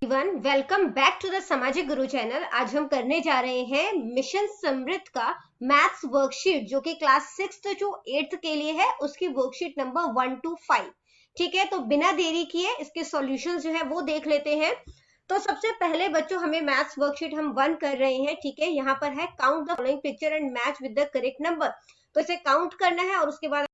Everyone, welcome back to the Samajik Guru channel. आज हम करने जा रहे हैं मिशन समृद्ध का मैथ्स वर्कशीट, जो कि क्लास 6 जो 8th के लिए है, उसकी वर्कशीट नंबर 1 to 5। ठीक है, तो बिना देरी किए इसके सॉल्यूशंस जो है वो देख लेते हैं। तो सबसे पहले बच्चों, हमें मैथ्स वर्कशीट हम 1 कर रहे हैं। ठीक है, यहाँ पर है count the following picture and match with the correct number. तो इसे काउंट करना है और उसके बाद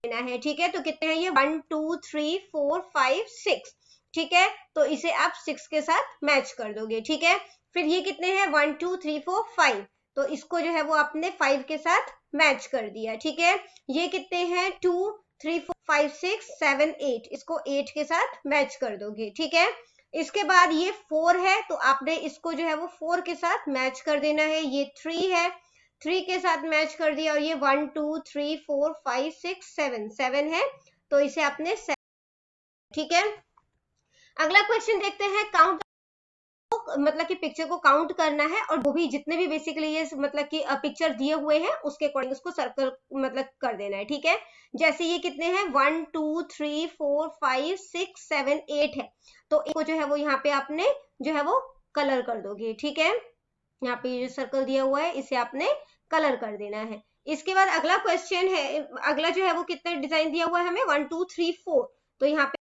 लेना है। ठीक है, तो कितने हैं ये? 1 2 3 4 5 6। ठीक है, तो इसे आप 6 के साथ मैच कर दोगे। ठीक है, फिर ये कितने हैं? 1 2 3 4 5। तो इसको जो है वो आपने 5 के साथ मैच कर दिया। ठीक है, ये कितने हैं? 2 3 4 5 6 7 8। इसको 8 के साथ मैच कर दोगे। ठीक है, इसके बाद ये 4 है, तो आपने इसको जो है वो 4 के साथ मैच कर देना है। ये 3 है, 3 के साथ मैच कर दिया। और ये 1 2 3 4 5 6 7 है, तो इसे आपने 7। ठीक है, अगला क्वेश्चन देखते हैं। काउंट मतलब कि पिक्चर को काउंट करना है, और वो भी जितने भी बेसिकली ये मतलब कि पिक्चर दिए हुए हैं उसके अकॉर्डिंग उसको सर्कल मतलब कर देना है। ठीक है, जैसे ये कितने हैं? 1 2 3 4 5 6 7 8 है, तो इसको जो है वो यहाँ पे आपने जो है वो कलर कर दोगे। ठीक है, यहाँ पे ये सर्कल दिया हुआ है, इसे आपने कलर कर देना है। इसके बाद अगला क्वेश्चन है, अगला जो है वो कितना डिजाइन दिया हुआ है हमें? 1 2 3 4, तो यहाँ पे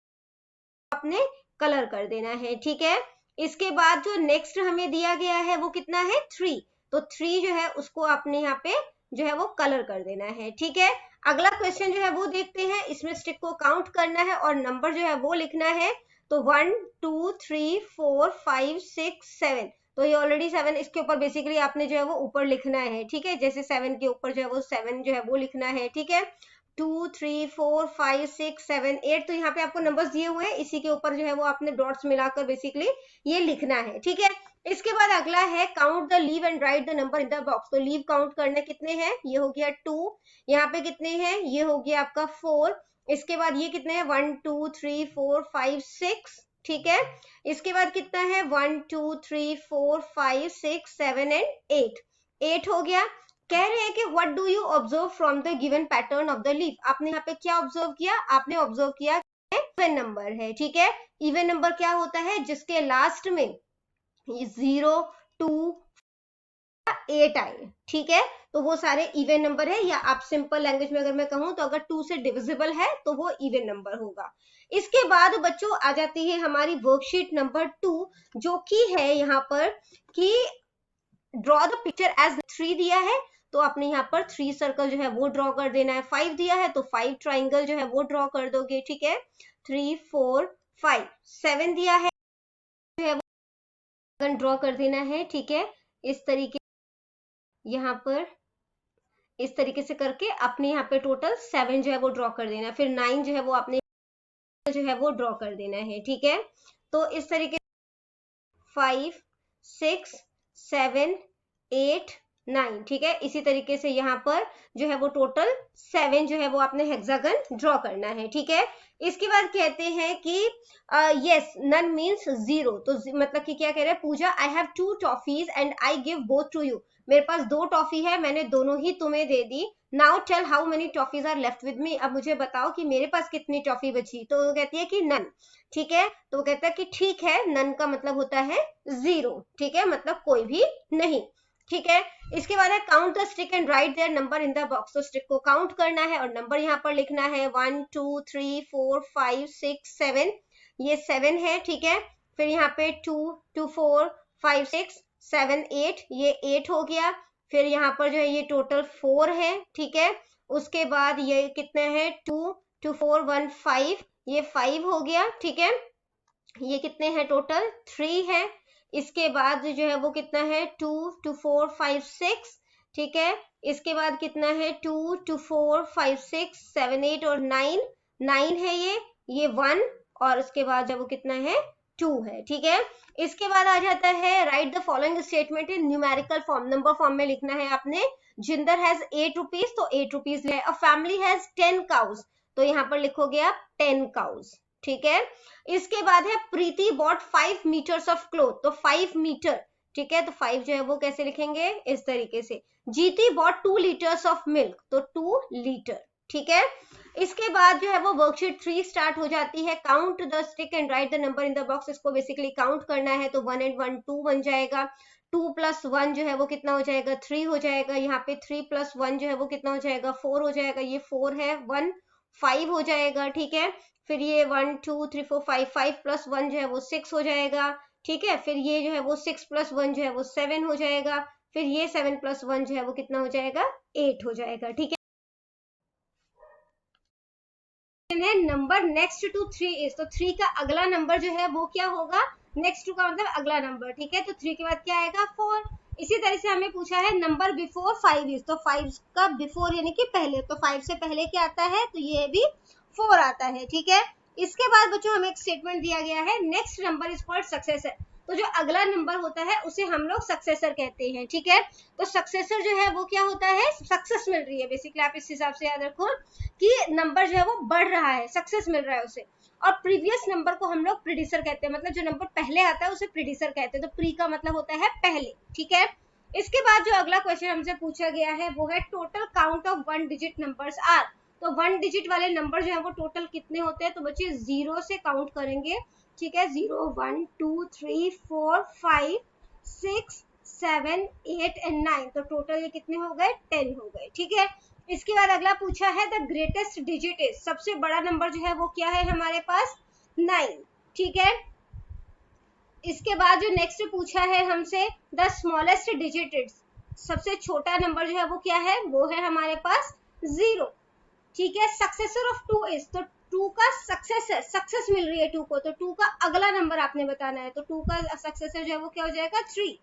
आपने कलर कर देना है। ठीक है, इसके बाद जो नेक्स्ट हमें दिया गया है वो कितना है? 3। तो 3 जो है उसको आपने यहाँ पे जो है वो कलर कर देना है। ठीक है, अगला क्वेश्चन जो है वो देखते हैं। इसमें स्टिक को काउंट करना है और नंबर जो है वो लिखना है। तो 1 2 3 4 5 6 7, तो ये ऑलरेडी 7, इसके ऊपर बेसिकली आपने जो है वो ऊपर लिखना है। ठीक है, जैसे 7 के ऊपर जो है वो 7 जो है वो लिखना है। ठीक है, 2 3 4 5 6 7 8, तो यहाँ पे आपको नंबर्स दिए हुए हैं, इसी के ऊपर जो है वो आपने डॉट्स मिलाकर बेसिकली ये लिखना है। ठीक है, इसके बाद अगला है count the leave and right the number in the box. तो लीव काउंट करने कितने हैं? ये हो गया 2। यहाँ पे कितने हैं? ये हो गया आपका 4। इसके बाद ये कितने हैं? 1 2 3 4 5 6। ठीक है, इसके बाद कितना है? 1 2 3 4 5 6 7 एंड 8। 8 हो गया। कह रहे हैं कि what do you observe from the given pattern of the leaf. आपने यहाँ पे क्या ऑब्जर्व किया? आपने ऑब्जर्व किया इवन नंबर है। ठीक है, इवन नंबर क्या होता है? जिसके लास्ट में 0 2 8 आए। ठीक है, तो वो सारे इवन नंबर है, या आप सिंपल लैंग्वेज में अगर मैं कहूं तो अगर 2 से डिविजिबल है तो वो इवन नंबर होगा। इसके बाद बच्चों आ जाती है हमारी वर्कशीट नंबर 2, जो कि है यहाँ पर कि ड्रॉ द पिक्चर एज 3 दिया है, तो आपने यहाँ पर 3 सर्कल जो है वो ड्रॉ कर देना है। 5 दिया है तो 5 ट्राइंगल जो है वो ड्रॉ कर दोगे। ठीक है, 3 4 5। 7 दिया है जो है वो ड्रॉ कर देना है। ठीक है, इस तरीके यहाँ पर इस तरीके से करके अपने यहाँ पे टोटल 7 जो है वो ड्रॉ कर देना। फिर 9 जो है वो आपने जो है वो ड्रॉ कर देना है। ठीक है, तो इस तरीके 5 6 7 8 9। ठीक है, इसी तरीके से यहाँ पर जो है वो टोटल 7 जो है वो आपने हेक्सागन ड्रॉ करना है। ठीक है, इसके बाद कहते हैं कि यस नन मीन्स 0। तो मतलब कि क्या कह रहे हैं? Pooja, I have 2 toffees and I give both to you. मेरे पास 2 टॉफी है, मैंने दोनों ही तुम्हें दे दी। Now tell how many toffees are left with me. अब मुझे बताओ कि मेरे पास कितनी टॉफी बची। तो वो कहती है कि नन। ठीक है, तो वो कहता है कि ठीक है, नन का मतलब होता है 0। ठीक है, मतलब कोई भी नहीं। ठीक है, इसके बाद है count the stick and write their number in the box. तो स्टिक को काउंट करना है और नंबर यहाँ पर लिखना है 1 2 3 4 5 6 7। ये 7 है। ठीक है, फिर यहाँ पे 2 2 4 5 6 7 8, ये 8 हो गया। फिर यहाँ पर जो है ये टोटल 4 है। ठीक है, उसके बाद ये कितने हैं? 2 2 4 1 5, ये 5 हो गया। ठीक है, ये कितने हैं? टोटल 3 है। इसके बाद जो है वो कितना है? 2 2 4 5 6। ठीक है, इसके बाद कितना है? 2 2 4 5 6 7 8 और 9। 9 है ये 1, और उसके बाद जब वो कितना है? 2 है। ठीक है, इसके बाद आ जाता है write the following statement in numerical form. Number form में लिखना है आपने। जिंदर हैज 8 रुपीज, तो 8 रुपीज ले। अ फैमिली हैज 10 काउज, तो यहाँ पर लिखोगे आप 10 काउज। ठीक है, इसके बाद है प्रीति बॉट 5 मीटर्स ऑफ क्लोथ, तो 5 मीटर। ठीक है, तो 5 जो है वो कैसे लिखेंगे? इस तरीके से। जीती बॉट 2 लीटर्स ऑफ मिल्क, तो 2 लीटर। ठीक है। इसके बाद जो है वो वर्कशीट 3 स्टार्ट हो जाती है। Count the stick and right the number in the box. इसको बेसिकली काउंट करना है, तो 1 and 1 2 बन जाएगा। 2 + 1 जो है वो कितना हो जाएगा, 3 हो जाएगा। यहाँ पे 3 + 1 जो है वो कितना हो जाएगा, 4 हो जाएगा। ये 4 है, 1 5 हो जाएगा। ठीक है, फिर ये 1 2 3 4 5 5 + 1 जो है वो 6 हो जाएगा। ठीक है, फिर ये जो है वो 6 + 1 जो है वो 7 हो जाएगा। फिर ये 7 + 1 जो है वो कितना हो जाएगा, 8 हो जाएगा। ठीक है, है नंबर नेक्स्ट टू 3 इज, तो 3 का अगला नंबर जो है वो क्या होगा, नेक्स्ट टू का मतलब अगला नंबर। ठीक है, तो 3 के बाद क्या आएगा, 4। इसी तरह से हमें पूछा है नंबर बिफोर 5 इज, तो 5 का बिफोर यानी कि पहले, तो 5 से पहले क्या आता है, तो ये भी 4 आता है। ठीक है, इसके बाद बच्चों हमें एक स्टेटमेंट दिया गया है, next number is called successor. तो जो अगला नंबर होता है उसे हम लोग सक्सेसर कहते हैं। ठीक है, तो सक्सेसर जो है वो क्या होता है, सक्सेस मिल रही है बेसिकली, आप इस हिसाब से याद रखो कि नंबर जो है वो बढ़ रहा है, सक्सेस मिल रहा है उसे। और प्रीवियस नंबर को हम लोग प्रीडिसर कहते हैं, मतलब जो नंबर पहले आता है उसे प्रीडिसर कहते हैं। तो प्री का मतलब होता है पहले। ठीक है, इसके बाद जो अगला क्वेश्चन हमसे पूछा गया है वो है total count of 1 digit numbers are. तो 1 डिजिट वाले नंबर जो है वो टोटल कितने होते हैं, तो बच्चे 0 से काउंट करेंगे। ठीक है, 0 1 2 3 4 5 6 7 8 एंड 9, तो टोटल ये कितने हो गए, 10 हो गए। ठीक है, इसके बाद अगला पूछा है द ग्रेटेस्ट डिजिट इज, सबसे बड़ा नंबर जो है वो क्या है हमारे पास, 9। ठीक है, इसके बाद जो नेक्स्ट पूछा है हमसे द स्मॉलेस्ट डिजिट इज, सबसे छोटा नंबर जो है वो क्या है, वो है हमारे पास 0। ठीक है, सक्सेसर ऑफ 2 इज, तो 2 का सक्सेसर, सक्सेस मिल रही है 2 को, तो 2 का अगला नंबर आपने बताना है, तो 2 का सक्सेसर जो है वो क्या हो जाएगा, 3।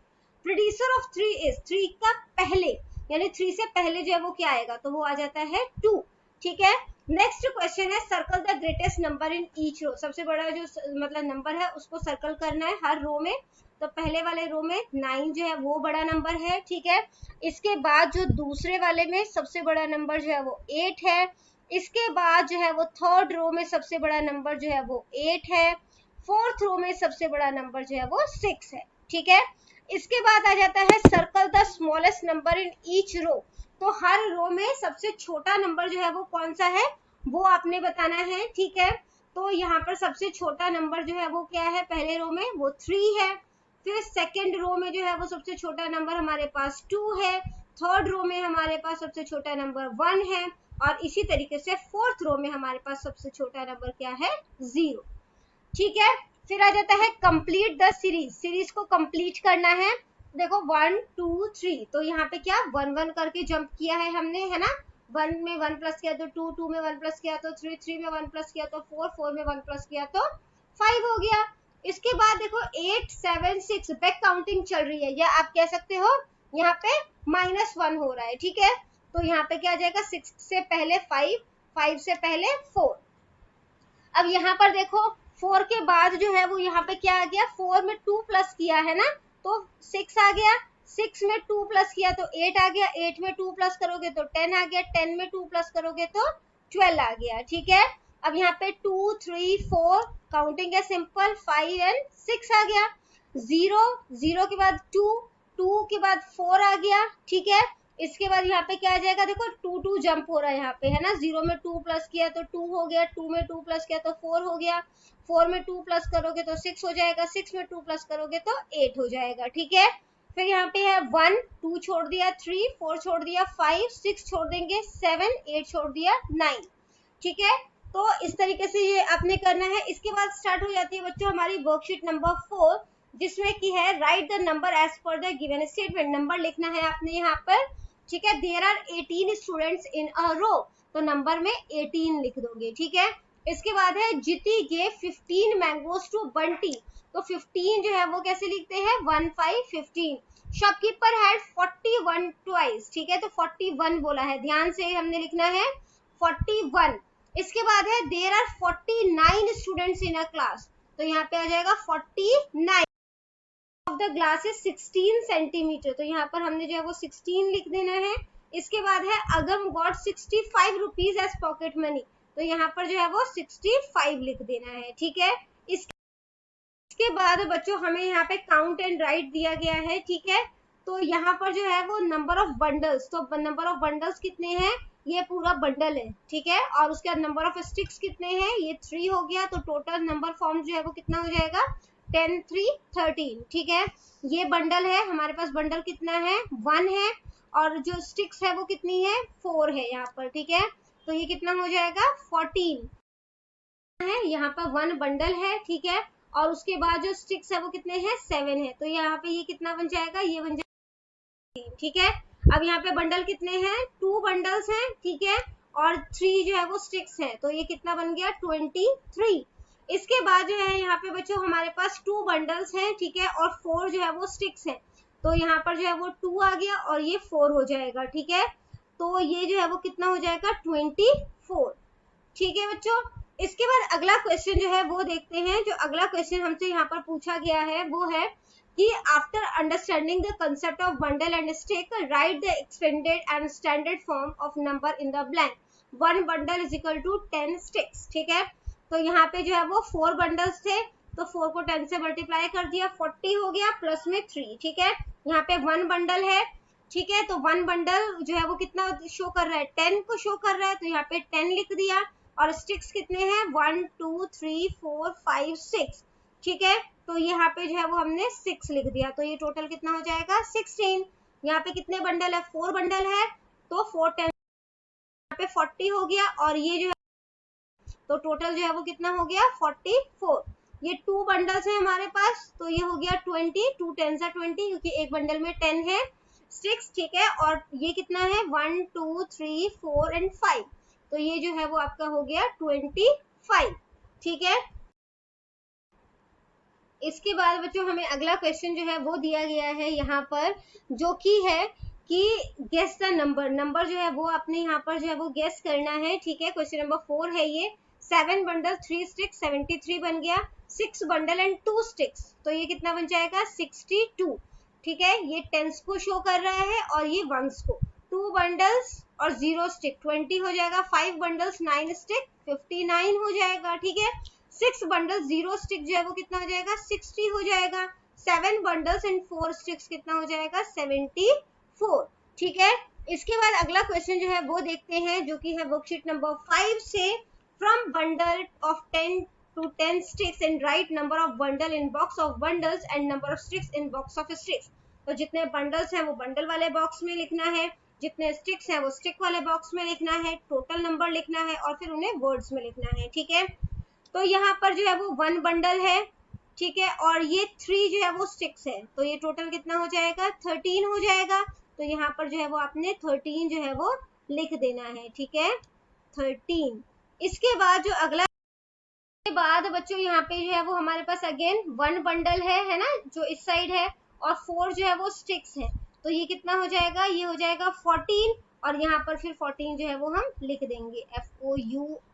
प्रोड्यूसर ऑफ 3 इज, 3 का पहले यानी 3 से पहले जो है वो क्या आएगा, तो वो आ जाता है 2। ठीक है, नेक्स्ट क्वेश्चन है circle the greatest number in each row, सबसे बड़ा जो मतलब नंबर है उसको सर्कल करना है हर रो में। तो पहले वाले रो में 9 जो है वो बड़ा नंबर है। ठीक है, इसके बाद जो दूसरे वाले में सबसे बड़ा नंबर जो है वो 8 है। इसके बाद जो है वो थर्ड रो में सबसे बड़ा नंबर जो है वो 8 है। फोर्थ रो में सबसे बड़ा नंबर जो है वो 6 है। ठीक है, इसके बाद आ जाता है circle the smallest number in each row, तो हर रो में सबसे छोटा नंबर जो है वो कौन सा है, वो आपने बताना है। ठीक है, तो यहाँ पर सबसे छोटा नंबर जो है वो क्या है, पहले रो में वो 3 है। फिर सेकंड रो में जो है वो सबसे छोटा नंबर हमारे पास 2 है। थर्ड रो में हमारे पास सबसे छोटा नंबर 1 है। और इसी तरीके से फोर्थ रो में हमारे पास सबसे छोटा नंबर क्या है, 0। ठीक है, फिर आ जाता है कंप्लीट द सीरीज, सीरीज को कंप्लीट करना है। देखो 1 2 3, तो यहाँ पे क्या 1 1 करके जंप किया है हमने, है ना। 1 में 1 प्लस किया तो 2, 2 में 1 प्लस किया तो 3, 3 में 1 प्लस किया तो 4, 4 में 1 प्लस किया तो 5 हो गया। इसके बाद देखो 8 7 6 बैक काउंटिंग चल रही है, या आप कह सकते हो यहाँ पे -1 हो रहा है। ठीक है, तो यहाँ पे क्या आ जाएगा, 6 से पहले 5, 5 से पहले 4। अब यहाँ पर देखो 4 के बाद जो है वो यहाँ पे क्या आ गया, 4 में 2 प्लस किया है ना, तो 6 आ गया। 6 में 2 प्लस किया तो 8 आ गया। 8 में 2 प्लस करोगे तो 10 आ गया। 10 में 2 प्लस करोगे तो 12 आ गया। ठीक है, अब यहाँ पे 2 3 4 काउंटिंग है सिंपल, 5 एंड 6 आ गया। 0 0 के बाद 2, 2 के बाद 4 आ गया। ठीक है, इसके बाद यहाँ पे क्या आ जाएगा, देखो 2 2 जंप हो रहा है यहाँ पे, है ना। 0 में 2 प्लस किया तो 2 हो गया। 2 में 2 प्लस किया तो 4 हो गया। 4 में 2 प्लस करोगे तो 6 हो जाएगा। 6 में 2 प्लस करोगे तो 8 हो जाएगा। ठीक है, फिर यहाँ पे है 1 2 छोड़ दिया, 3 4 छोड़ दिया, 5 6 छोड़ देंगे, 7 8 छोड़ दिया, 9। ठीक है, तो इस तरीके से ये आपने करना है। इसके बाद स्टार्ट हो जाती है बच्चों हमारी वर्कशीट नंबर 4, जिसमें की है write the number as per the given statement, number लिखना है आपने यहाँ पर। ठीक है, there are 18 students in a row, तो नंबर में 18 लिख दोगे। ठीक है, इसके बाद है जिती गेव 15 मैंगोज टू बंटी, तो 15 जो है वो कैसे लिखते हैं, 1 5 15। शॉपकीपर हैड 41 ट्वाइस, ठीक है, तो 41 बोला है, ध्यान से हमने लिखना है 41। इसके बाद है there are 49 students in a class, तो यहाँ पे आ जाएगा 49 of the glass is 16 centimetre, तो यहाँ पर हमने जो है वो 16 लिख देना है। इसके बाद है Agam got 65 rupees as pocket money, तो यहाँ पर जो है वो 65 लिख देना है। ठीक है, इसके बाद बच्चों हमें यहाँ पे काउंट एंड राइट दिया गया है। ठीक है, तो यहाँ पर जो है वो नंबर ऑफ बंडल्स, तो नंबर ऑफ बंडल्स कितने हैं, ये पूरा बंडल है, ठीक है, और उसके बाद नंबर ऑफ स्टिक्स कितने हैं, ये 3 हो गया, तो टोटल नंबर फॉर्म जो है वो कितना हो जाएगा, 10 3 13, ठीक है। ये बंडल है, हमारे पास बंडल कितना है, 1 है, और जो स्टिक्स है वो कितनी है, 4 है यहाँ पर, ठीक है, तो ये कितना हो जाएगा, 14 है, यहाँ पर 1 बंडल है, ठीक है, और उसके बाद जो स्टिक्स है वो कितने हैं, 7 है, तो यहाँ पे ये कितना बन जाएगा, ये बन जाएगा, ठीक है। अब यहाँ पे बंडल कितने हैं, 2 बंडल्स हैं, ठीक है, और 3 जो है वो स्टिक्स है, तो ये कितना बन गया, 23। इसके बाद जो है यहाँ पे बच्चों हमारे पास 2 बंडल्स हैं, ठीक है, और 4 जो है वो स्टिक्स है, तो यहाँ पर जो है वो 2 आ गया और ये 4 हो जाएगा, ठीक है, तो ये जो है वो कितना हो जाएगा, 24, ठीक है बच्चों। इसके बाद अगला क्वेश्चन जो है वो देखते हैं। जो अगला क्वेश्चन हमसे यहाँ पर पूछा गया है वो है कि after understanding the concept of bundle and stick write the expanded and standard form of number in the blank, 1 bundle is equal to 10 sticks, ठीक है। तो यहाँ पे जो है वो 4 बंडल्स थे, तो 4 को 10 से मल्टीप्लाई कर दिया, 40 हो गया, प्लस में 3, ठीक है। यहाँ पे 1 बंडल है, ठीक है, तो 1 बंडल जो है वो कितना शो कर रहा है, 10 को शो कर रहा है, तो यहाँ पे 10 लिख दिया, और स्टिक्स कितने हैं, 1 2 3 4 5 6, ठीक है, तो यहाँ पे जो है वो हमने 6 लिख दिया, तो ये टोटल कितना हो जाएगा, 16। यहाँ पे कितने बंडल है, 4 बंडल है, तो 4 10 यहाँ पे 40 हो गया, और ये जो है तो टोटल जो है वो कितना हो गया, 44। ये 2 बंडल्स है हमारे पास, तो ये हो गया 20, 2 10 20, क्योंकि एक बंडल में 10 है, 6, ठीक है, और ये कितना है, 1 2 3 4 एंड 5, तो ये जो है वो आपका हो गया 25, ठीक है। इसके बाद बच्चों हमें अगला क्वेश्चन जो है वो दिया गया है यहाँ पर, जो कि है कि गेस द नंबर जो है वो आपने यहाँ पर जो है वो गेस करना है, ठीक है। क्वेश्चन नंबर 4 है ये, 7 बंडल 3 स्टिक्स 73 बन गया, 6 बंडल एंड 2 स्टिक्स, तो ये कितना बन जाएगा, 62, ठीक है। ये टेंस को शो कर रहा है और ये वंस को, 2 बंडल्स और 0 स्टिक 20 हो जाएगा, 5 बंडल्स 9 स्टिक 59 हो जाएगा, ठीक है। 6 बंडल 0 स्टिक जो है वो कितना हो जाएगा, 60 हो जाएगा, 7 बंडल्स एंड 4 स्टिक्स कितना हो जाएगा, 74, ठीक है। इसके बाद अगला क्वेश्चन जो है वो देखते हैं, जो कि है वर्कशीट नंबर 5 से, from bundle of 10 to 10 sticks and write number of bundle in box of bundles and number of sticks in box of sticks। तो जितने बंडल्स हैं वो बंडल वाले बॉक्स में लिखना है, जितने स्टिक्स हैं वो स्टिक वाले बॉक्स में लिखना है, टोटल नंबर लिखना है और फिर उन्हें वर्ड्स में लिखना है, ठीक है। तो यहाँ पर जो है वो 1 बंडल है, ठीक है, और ये 3 जो है वो स्टिक्स है, तो ये टोटल कितना हो जाएगा, 13 हो जाएगा, तो यहाँ पर जो है वो आपने 13 जो है वो लिख देना है, ठीक है, 13। इसके बाद जो अगला के बाद बच्चों यहाँ पे जो है वो हमारे पास अगेन 1 बंडल है ना, जो इस साइड है, और 4 जो है वो स्टिक्स है, तो ये कितना हो जाएगा, ये हो जाएगा 14, और यहाँ पर फिर 14 जो है वो हम लिख देंगे, FOURTEEN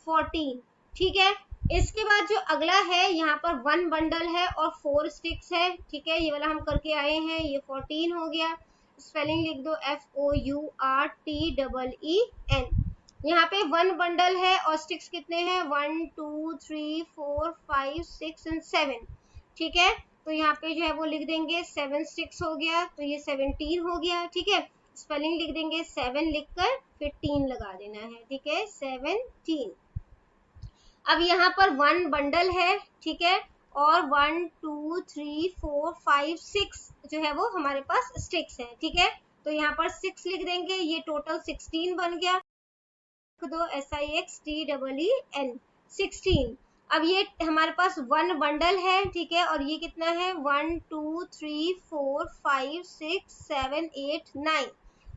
14, ठीक है। इसके बाद जो अगला है यहाँ पर 1 बंडल है और 4 स्टिक्स है, ठीक है, ये वाला हम करके आए हैं, ये 14 हो गया, स्पेलिंग लिख दो FOURTEEN। यहाँ पे 1 बंडल है और स्टिक्स कितने हैं, 1 2 3 4 5 6 एंड 7, ठीक है, तो यहाँ पे जो है वो लिख देंगे 7 स्टिक्स हो गया, तो ये 17 हो गया, ठीक है। स्पेलिंग लिख देंगे, 7 लिखकर फिर 3 लगा देना है, ठीक है, 17। अब यहाँ पर 1 बंडल है, ठीक है, और 1 2 3 4 5 6 जो है वो हमारे पास स्टिक्स है, ठीक है, तो यहाँ पर 6 लिख देंगे, ये टोटल 16 बन गया, दो SIXTEEN 16। अब ये हमारे पास 1 बंडल है, ठीक है, और ये कितना है, 1 2 3 4 5 6 7 8 9,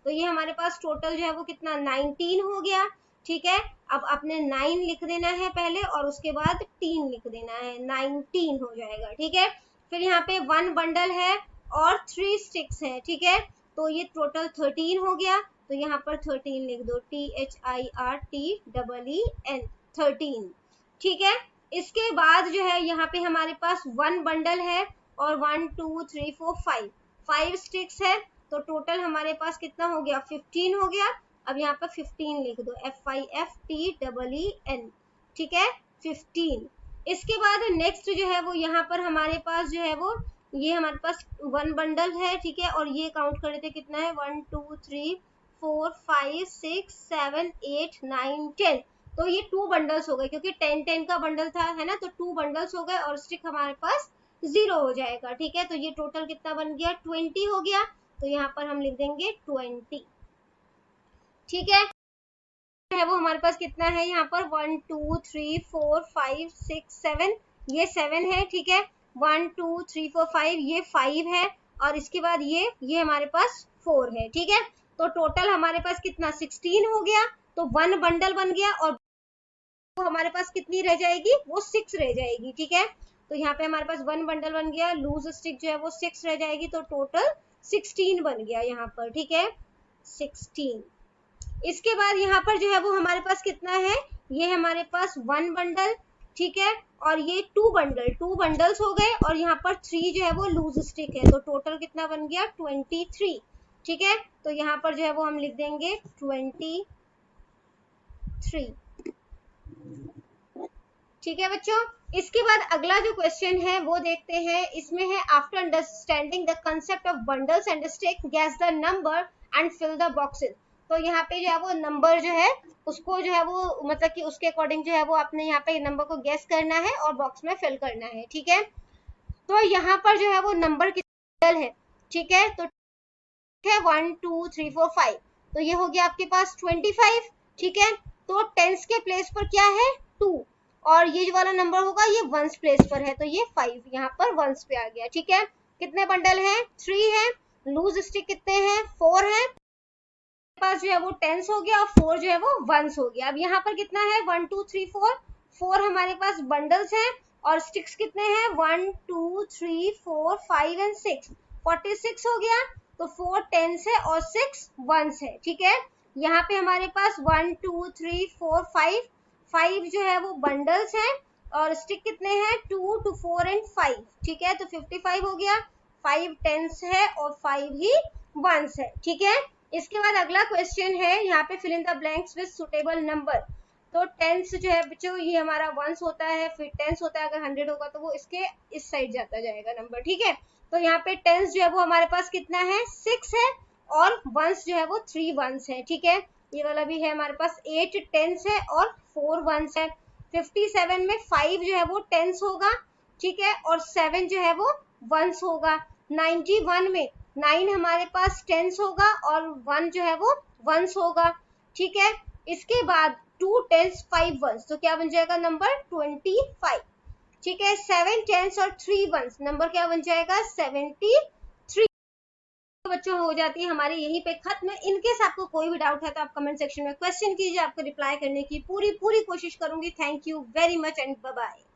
तो ये हमारे पास टोटल जो है वो कितना 19 हो गया, ठीक है। अब आपने 9 लिख देना है पहले और उसके बाद 3 लिख देना है, 19 हो जाएगा, ठीक है। फिर यहाँ पे 1 बंडल है और 3 स्टिक्स है, ठीक है, तो ये टोटल 13 हो गया, तो यहाँ पर 13 लिख दो, THIRTEEN 13, ठीक है। इसके बाद जो है यहाँ पे हमारे पास 1 बंडल है और 1 2 3 4 5 स्टिक्स है, तो टोटल हमारे पास कितना हो गया, 15 हो गया। अब यहाँ पर 15 लिख दो, FIFTEEN, ठीक है, 15। इसके बाद नेक्स्ट जो है वो यहाँ पर हमारे पास जो है वो ये हमारे पास 1 बंडल है, ठीक है, और ये काउंट कर रहे थे कितना है 1 2 3 4 5 6 7 8 9 10, तो ये 2 बंडल्स हो गए क्योंकि 10 10 का बंडल था, है ना, तो 2 बंडल्स हो गए और स्टिक हमारे पास 0 हो जाएगा, ठीक है। तो ये टोटल कितना बन गया 20 हो गया, तो यहाँ पर हम लिख देंगे 20, ठीक है वो हमारे पास कितना है यहाँ पर 1 2 3 4 5 6 7, ये 7 है, ठीक है, 1 2 3 4 5, ये 5 है, और इसके बाद ये हमारे पास 4 है, ठीक है। तो टोटल हमारे पास कितना 16 हो गया, तो 1 बंडल बन गया और वो हमारे पास कितनी रह जाएगी, वो 6 रह जाएगी, ठीक है। तो यहाँ पे हमारे पास 1 बंडल बन गया, लूज स्टिक जो है वो 6 रह जाएगी, तो टोटल 16 बन गया यहाँ पर, ठीक है, 16। इसके बाद यहाँ पर जो है वो हमारे पास कितना है, ये हमारे पास 1 बंडल, ठीक है, और ये 2 बंडल्स हो गए, और यहाँ पर 3 जो है वो लूज स्टिक है, तो टोटल कितना बन गया 23, ठीक है। तो यहाँ पर जो है वो हम लिख देंगे 23, ठीक है बच्चों। इसके बाद अगला जो क्वेश्चन है वो देखते हैं, इसमें है after understanding the concept of bundles and stick guess the number and fill the boxes. तो यहाँ पे जो है वो नंबर जो है उसको जो है वो मतलब कि उसके अकॉर्डिंग जो है वो आपने यहाँ पे नंबर को गेस करना है और बॉक्स में फिल करना है, ठीक है। तो यहाँ पर जो है वो नंबर कितने है, ठीक है, तो है 1 2 3 4 5, तो ये हो गया आपके पास 25, ठीक है। तो टेंस के प्लेस पर क्या है 2, और ये जो वाला नंबर होगा ये वंस प्लेस पर है, तो ये 5 यहाँ पर वंस पे आ गया, ठीक है। कितने बंडल हैं 3 है, लूज स्टिक कितने हैं 4 है, पास जो है वो टेंस हो गया और 4 जो है वो वंस हो गया। अब यहाँ पर कितना है 1 2 3 4, 4 हमारे पास बंडल्स हैं और स्टिक्स कितने हैं 1 2 3 4 5 एंड 6, 46 हो गया। तो 4 टेंस है और 6 वंस है, ठीक है। यहाँ पे हमारे पास 1 2 3 4 5, 5 जो है वो बंडल्स हैं और स्टिक कितने हैं 2 2 4 एंड 5, ठीक है। तो 55 हो गया, 5 टेंस है और 5 ही वंस है, ठीक है। इसके बाद अगला क्वेश्चन है, यहाँ पे fill in the blanks with suitable number. तो टेंस जो है बच्चों ये हमारा वंस होता है, फिर टेंस होता है, अगर 100 होगा तो वो इसके इस साइड जाता जाएगा नंबर, ठीक है। तो यहाँ पे टेंस जो है वो हमारे पास कितना है 6 है और वंस जो है वो 3 वंस है, ठीक है। ये वाला भी है हमारे पास 8 टेंस है और 4 वंस है। 57 में 5 जो है वो टेंस होगा, ठीक है, और 7 जो है वो वंस होगा। 91 में 9 हमारे पास टेंस होगा और 1 जो है वो वंस होगा, ठीक है। इसके बाद 2 टेंस 5 वंस, तो क्या बन जाएगा नंबर 25, ठीक है। 7 टेंस और 3 वंस, नंबर क्या बन जाएगा 73। तो बच्चों हो जाती है हमारी यहीं पे खत्म। इनकेस आपको कोई भी डाउट है तो आप कमेंट सेक्शन में क्वेश्चन कीजिए, आपको रिप्लाई करने की पूरी कोशिश करूंगी। Thank you very much and bye bye.